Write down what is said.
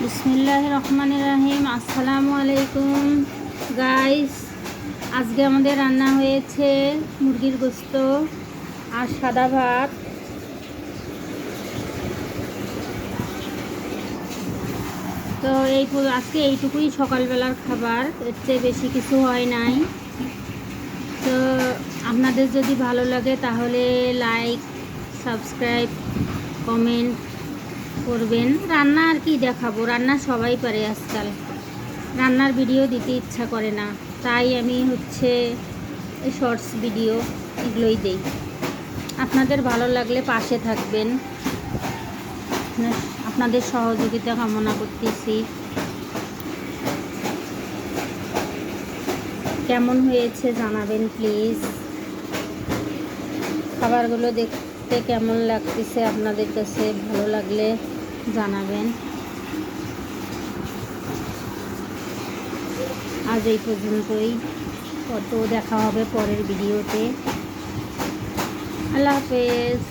বিসমিল্লাহির রহমানির রহিম। আসসালামু আলাইকুম গাইস। আজকে আমাদের রান্না হয়েছে মুরগির গোস্ত আর সাদা ভাত। তো আজকে এইটুকুই সকালবেলার খাবার, এর চেয়ে বেশি কিছু হয় নাই। তো আপনাদের যদি ভালো লাগে তাহলে লাইক, সাবস্ক্রাইব, কমেন্ট করবেন। রান্না আর কি দেখাবো, রান্না সবাই পারে। আজকাল রান্নার ভিডিও দিতে ইচ্ছা করে না, তাই আমি শর্টস ভিডিও এগুলোই দেই। আপনাদের ভালো লাগলে পাশে থাকবেন, আপনাদের সহযোগিতা কামনা করতেছি। কেমন হয়েছে জানাবেন প্লিজ। খাবারগুলো দেখতে কেমন লাগতেছে আপনাদের কাছে, ভালো লাগলে জানাবেন। আজ এই পর্যন্তই, কত দেখা হবে পরের ভিডিওতে। আল্লাহ হাফেজ।